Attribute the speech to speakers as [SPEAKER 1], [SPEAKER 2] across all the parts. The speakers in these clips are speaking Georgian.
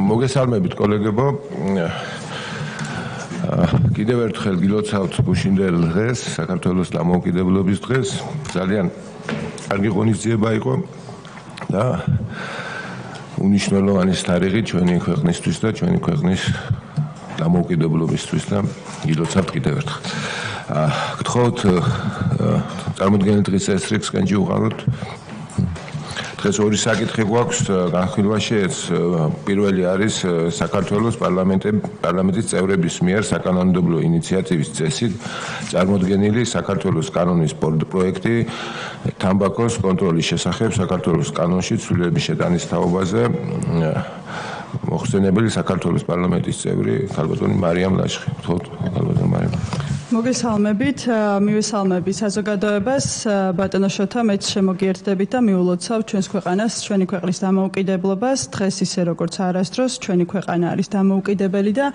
[SPEAKER 1] მოგესალმებით კოლეგებო. კიდევ ერთხელ გილოცავთ გუშინდელ დღეს, საქართველოს დამოუკიდებლობის დღეს. ძალიან კარგი ღონისძიება იყო და უნიშნელოვანი თარიღი ჩვენი ქვეყნისთვის და ჩვენი ქვეყნის დამოუკიდებლობისთვის და გილოცავთ კიდევ ერთხელ. გთხოვთ წარმოდგენილ დღის წესრიგს განჯიუყაროთ. დღეს ორი საკითხი გვაქვს განხილვაში. პირველი არის საქართველოს პარლამენტის წევრების მიერ საკანონმდებლო ინიციატივის წესით წარმოდგენილი საქართველოს კანონის პროექტი თამბაქოს კონტროლის შესახებ საქართველოს კანონში ცვლილების შეტანის თაობაზე. მოხსენებელი საქართველოს პარლამენტის წევრი ქალბატონი მარიამ ლაშხი. გთხოვთ ქალბატონი მარიამ.
[SPEAKER 2] მოგესალმებით, მივესალმები საზოგადოებას, ბატონო შოთა, მეც შემოგიერთდებით და მიულოცავ ჩვენს ქვეყანას, ჩვენი ქვეყნის დამოუკიდებლობას. დღეს ისე როგორც არასდროს ჩვენი ქვეყანა არის დამოუკიდებელი და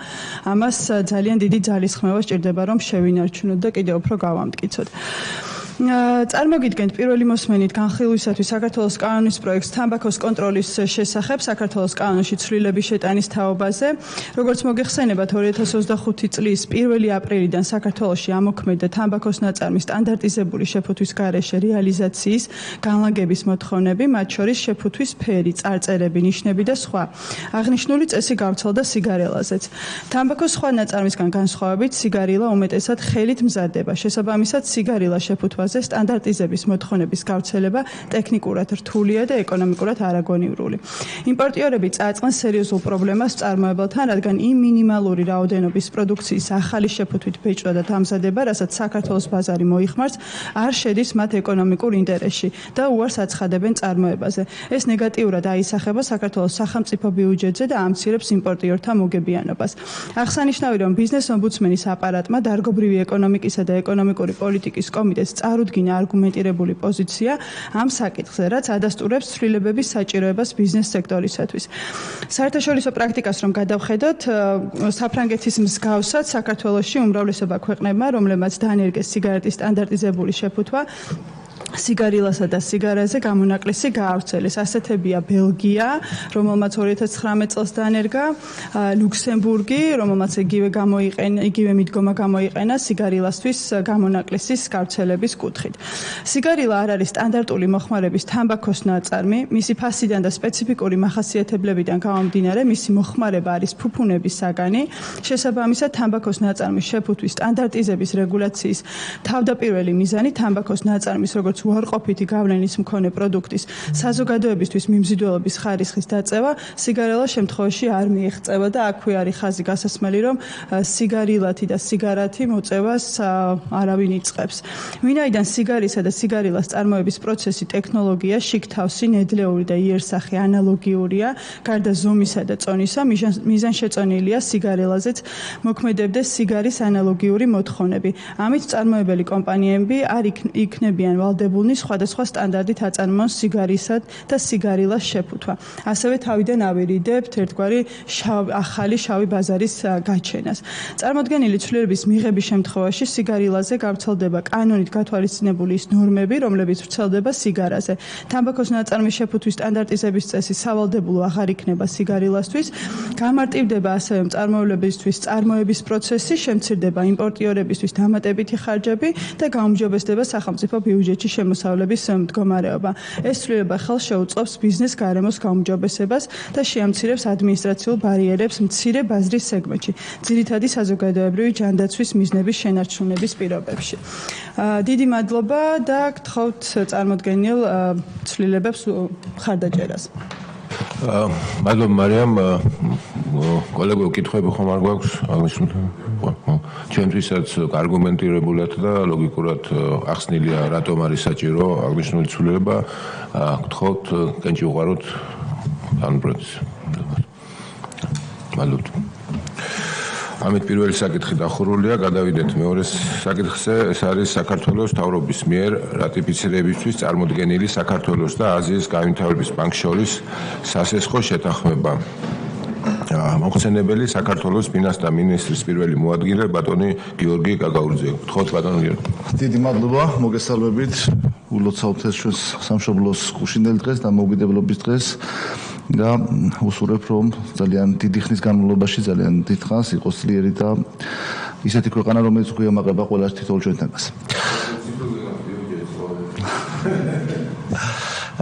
[SPEAKER 2] ამას ძალიან დიდი ძალისხმევა სჭირდება, რომ შევინარჩუნოთ და კიდევ უფრო გავამტკიცოთ. წარმოგიდგენთ პირველი მოსმენით განხილვისათვის საქართველოს კანონის პროექტს თამბაქოს კონტროლის შესახებ საქართველოს კანონში ცვლილების შეტანის თაობაზე. როგორც მოგეხსენებათ, 2025 წლის 1 აპრილიდან საქართველოში ამოქმედდა თამბაქოს ნაწარმის სტანდარტიზებული შეფუთვის გარეშე რეალიზაციის განლაგების მოთხოვნები, მათ შორის შეფუთვის ფერი, წარწერები, ნიშნები და სხვა. აღნიშნული წესი გავრცელდა სიგარელაზეც. თამბაქოს სხვა ნაწარმისგან განსხვავებით, სიგარილა უმეტესად ხელით მზადდება. შესაბამისად, სიგარილა შეფუთვა სტანდარტიზების მოთხოვნების გავრცელება ტექნიკურად რთულია და ეკონომიკურად არაგონივრული. იმპორტიორები წააწყენ სერიოზულ პრობლემას მწარმოებელთან, რადგან იმ მინიმალური რაოდენობის პროდუქციის ახალი შეფუთვით ბეჭვდა და დამზადება, რასაც საქართველოს ბაზარი მოიხმარს, არ შედის მათ ეკონომიკურ ინტერესში და უარს აცხადებენ წარმოებაზე. ეს ნეგატიურად აისახება საქართველოს სახელმწიფო ბიუჯეტზე და ამცირებს იმპორტიორთა მოგებიანობას. აღსანიშნავია, რომ ბიზნეს ომბუდსმენის აპარატმა დარგობრივი ეკონომიკისა და ეკონომიკური პოლიტიკის კომიტეტს წარუდგინა არგუმენტირებული პოზიცია ამ საკითხზე, რაც ადასტურებს ცვლილებების საჭიროებას ბიზნეს სექტორისათვის. საერთაშორისო პრაქტიკას რომ გადავხედოთ, საფრანგეთის მსგავსად საქართველოში უმრავლესობა ქვეყნებმა, რომლებმაც დაანერგეს სიგარეტის სტანდარტიზებული შეფუთვა, სიგარილასა და სიგარაზე გამონაკლისი გაავრცელეს. ასეთებია ბელგია, რომელმაც 2019 წელს დაანერგა, ლუქსემბურგი, რომელმაც იგივე მიდგომა გამოიყენა სიგარილასთვის გამონაკლისის გავრცელების კუთხით. სიგარილა არ არის სტანდარტული მოხმარების თამბაქოს ნაწარმი, მისი ფასიდან და სპეციფიკური მახასიათებლებიდან გამომდინარე, მისი მოხმარება არის ფუფუნების საგანი. შესაბამისად, თამბაქოს ნაწარმის შეფუთვის სტანდარტიზების რეგულაციის თავდაპირველი მიზანი თამბაქოს ნაწარმის როგორც უარყოფითი გავლენის მქონე პროდუქტის საზოგადოებისთვის მიმზიდველობის ხარისხის დაწევა სიგარელას შემთხვევაში არ მიიღწევა და აქვე არის ხაზი გასასმელი, რომ სიგარილათი და სიგარათი მოწევას არავინ იწყებს. ვინაიდან სიგარისა და სიგარილას წარმოების პროცესი ტექნოლოგია შიგთავსი, ნედლეული და იერსახე ანალოგიურია, გარდა ზომისა და წონისა, მიზანშეწონილია სიგარელაზეც მოქმედებდეს სიგარის ანალოგიური მოთხოვნები. ამით წარმოებელი კომპანიები არ იქნებიან ვალდებულნი სხვადასხვა სტანდარტით აწარმოონ სიგარისა და სიგარილას შეფუთვა. ასევე თავიდან ავირიდებთ ერთგვარი ახალი შავი ბაზარის გაჩენას. წარმოდგენილი ცვლილების მიღების შემთხვევაში სიგარილაზე გავრცელდება კანონით გათვალისწინებული ის ნორმები, რომლებიც ვრცელდება სიგარაზე. თამბაქოს ნაწარმის შეფუთვის სტანდარტიზების წესი სავალდებულო აღარ იქნება სიგარილასთვის. გამარტივდება ასევე მწარმოებლებისთვის წარმოების პროცესი, შემცირდება იმპორტიორებისთვის დამატებითი ხარჯები და გაუმჯობესდება სახელმწიფო ბიუჯეტში შემოსავლების მდგომარეობა. ეს ცვლილება ხელს შეუწყობს ბიზნეს გარემოს გაუმჯობესებას და შეამცირებს ადმინისტრაციულ ბარიერებს მცირე ბაზრის სეგმენტში, ძირითადი საზოგადოებრივი ჯანდაცვის მიზნების შენარჩუნების პირობებში. დიდი მადლობა და გთხოვთ წარმოდგენილ ცვლილებებს მხარდაჭერას.
[SPEAKER 1] მადლობა მარიამ, კოლეგო კითხვები ხომ არ გვაქვს? ჩვენთვისაც არგუმენტირებულად და ლოგიკურად ახსნილია, რატომ არის საჭირო აღნიშნული ცვლილება. გთხოვთ განჯიუყაროთ ამ პროცესს. მადლობა. ამით პირველი საკითხი დახურულია, გადავიდეთ მეორე საკითხზე. ეს არის საქართველოს მთავრობის მიერ რატიფიცირებისთვის წარმოდგენილი საქართველოს და აზიის განვითარების ბანკს შორის სასესხო შეთანხმება. მოხსენებელი საქართველოს ფინანსთა მინისტრის პირველი მოადგილე ბატონი გიორგი გაგაურძე. გთხოვთ ბატონო გიორგი.
[SPEAKER 3] დიდი მადლობა, მოგესალმებით. ულოცავთ ეს ჩვენს სამშობლოს გუშინდელ დღეს და დამოუკიდებლობის დღეს. და უსურვებ რომ ძალიან დიდი ხნის განმავლობაში ძალიან დიდ ხანს იყოს ძლიერი და ისეთი ქვეყანა რომელიც გვიამაყება ყველა თითოეულ ჩვენთანაც.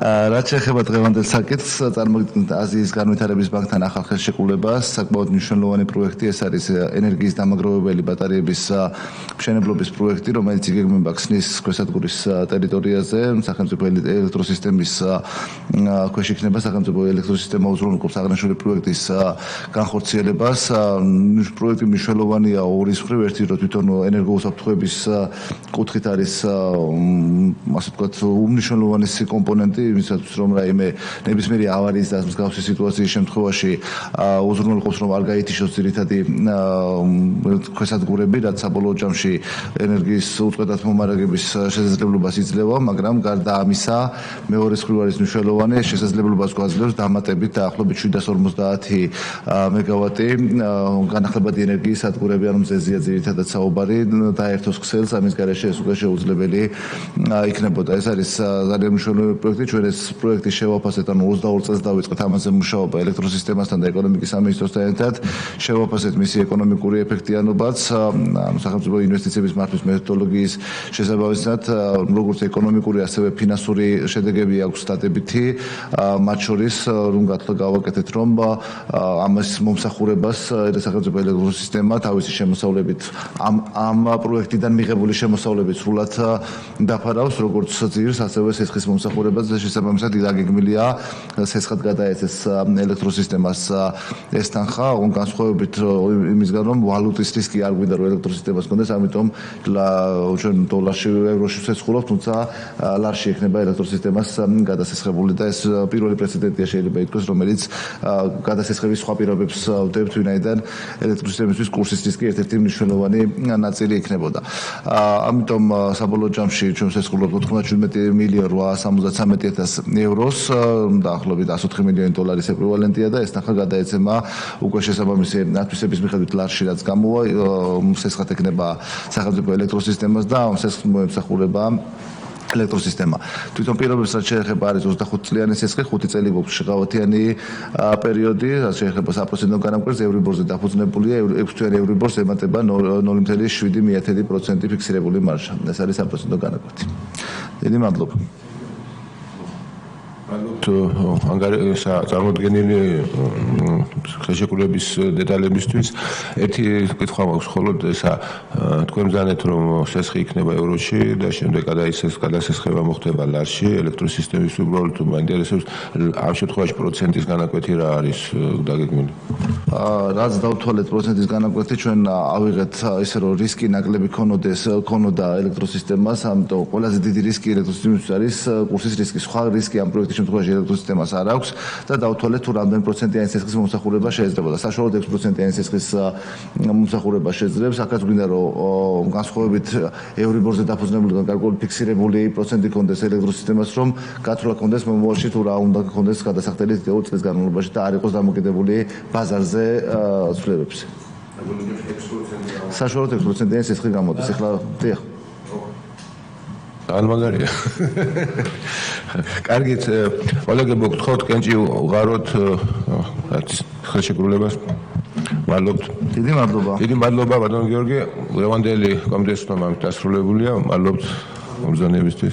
[SPEAKER 3] რაც შეეხება დღევანდელ საკითხს, წარმოგიდგენთ აზიის განვითარების ბანკთან ახალ ხელშეკრულებას, საკმაოდ მნიშვნელოვანი პროექტი, ეს არის ენერგიის დამაგროვებელი ბატარეების მშენებლობის პროექტი, რომელიც იგეგმება ქსნის ქვესადგურის ტერიტორიაზე, სახელმწიფო ელექტროსისტემის ქვეშ იქნება სახელმწიფო ელექტროსისტემა უზრუნველყოფს აღნიშნული პროექტის განხორციელებას. პროექტი მნიშვნელოვანია ორი მხრივ, ერთი რომ თვითონ ენერგოუსაფრთხოების კუთხით არის ასე ვთქვათ უმნიშვნელოვანესი კომპონენტი იმისათვის რომ რაიმე ნებისმიერი ავარიის და მსგავსი სიტუაციის შემთხვევაში უზრუნველყოფს რომ არ გაითიშოს ძირითადი ქვესადგურები, რაც საბოლოო ჯამში ენერგიის უწყვეტად მომარაგების შესაძლებლობას იძლევა, მაგრამ გარდა ამისა მეორე მხრივ არის მნიშვნელოვანი ეს შესაძლებლობას გვაძლევს დამატებით დაახლოებით 750 მეგავატი განახლებადი ენერგიის სადგურები, ანუ მზეზია ძირითადად საუბარი დაერთოს ქსელს, ამის გარეშე ეს უკვე შეუძლებელი იქნებოდა. ეს არის ძალიან მნიშვნელოვანი პროექტი. ჩვენ ეს პროექტი შევაფასეთ, ანუ 22 წელს დავიწყეთ ამაზე მუშაობა ელექტროსისტემასთან და ეკონომიკის სამინისტროსთან ერთად. შევაფასეთ მისი ეკონომიკური ეფექტიანობაც, სახელმწიფო ინვესტიციების მართვის მეთოდოლოგიის შესაბამისად, როგორც ეკონომიკური, ასევე ფინანსური შედეგები აქვს დადებითი. მათ შორის, რომ გავაკეთეთ, რომ ამას მომსახურებას სახელმწიფო ელექტროსისტემა თავისი შემოსავლებით ამ პროექტიდან მიღებული შემოსავლებით სრულად დაფარავს, როგორც ძირს, ასევე სესხის მომსახურებას და შესაბამისად დაგეგმილია სესხად გადაეცეს ელექტროსისტემას ეს თანხა, განსხვავებით იმისგან, რომ ვალუტის რისკი არ გვინდა რომ ელექტროსისტემას კონდეს, ამიტომ ჩვენ დოლარში, ევროში ვცეცხლობთ, თუმცა ლარში იქნება ელექტროსისტემას გადასესხებული და ეს პირველი პრეცედენტია შეიძლება ითქვას, რომელიც გადასესხების სხვა პირობებს ვდებთ, ვინაიდან ელექტროსისტემისთვის კურსის რისკი ერთ-ერთი მნიშვნელოვანი ნაწილი იქნებოდა. ამიტომ საბოლოო ჯამში ჩვენ ვცეცხლობთ 97,873,000 ევროს, დაახლოებით 104 მილიონი დოლარის ეკვივალენტია და ეს თანხა გადაეცემა უკვე შესაბამისი ათვისების მიხედვით ლარში, რაც გამოვა, სესხად ექნება სახელმწიფო ელექტროსისტემას და ამ სესხს მოემსახურება ელექტროსისტემა. თვითონ პირობებს რაც შეეხება არის 25 წლიანი სესხი, 5 წელი გვაქვს შეღავათიანი პერიოდი, რაც შეეხება საპროცენტო განაკვეთს, ევრიბორზე დაფუძნებულია, 6 თვიანი ევრიბორს ემატება 0,7% ფიქსირებული მარჟა. ეს არის საპროცენტო განაკვეთი. დიდი მადლობა.
[SPEAKER 1] წარმოდგენილი ხელშეკრულების დეტალებისთვის ერთი კითხვა მაქვს მხოლოდ ესა თქვენ მზანეთ რომ სესხი იქნება ევროში და შემდეგ გადასესხება მოხდება ლარში ელექტროსისტემის უბრალოდ მაინტერესებს ამ შემთხვევაში პროცენტის განაკვეთი რა არის დაგეგმილი?
[SPEAKER 3] რაც დავთვალეთ პროცენტის განაკვეთი ჩვენ ავიღეთ ისე რომ რისკი ნაკლები ქონოდა ელექტროსისტემას, ამიტომ ყველაზე დიდი რისკი ელექტროსისტემის არის კურსის რისკი. სხვა რისკი ამ პროექტის შემთხვევაში ელექტროსისტემას არ აქვს და დავთვალეთ თუ რამდენი პროცენტიანი სესხის მომსახურება შეიძლება. საშუალოდ 6%-იანი სესხის მომსახურება შეძლებს. აქაც გვინდა რომ განსხვავებით ევრიბორზე დაფუძნებული და გარკვეული ფიქსირებული პროცენტი კონდეს ელექტროსისტემას, რომ გათვლა კონდეს მომავალში თუ რა უნდა კონდეს გადასახდელი 2 წლის განმავლობაში და არ იყოს დამოკიდებული ბაზარზე ცვლილებებზე. საშუალოდ 6%-იანი სესხი გამოდის. ეხლა დიახ.
[SPEAKER 1] ან მაგარია. კარგით, კოლეგებო, გთხოვთ კენჭი უღაროთ ხელშეკრულებას. მადლობთ.
[SPEAKER 3] დიდი მადლობა.
[SPEAKER 1] დიდი მადლობა ბატონო გიორგი. ლევანდელი კომიტეტის თომამ დასრულებულია. მადლობთ მომზადებისთვის.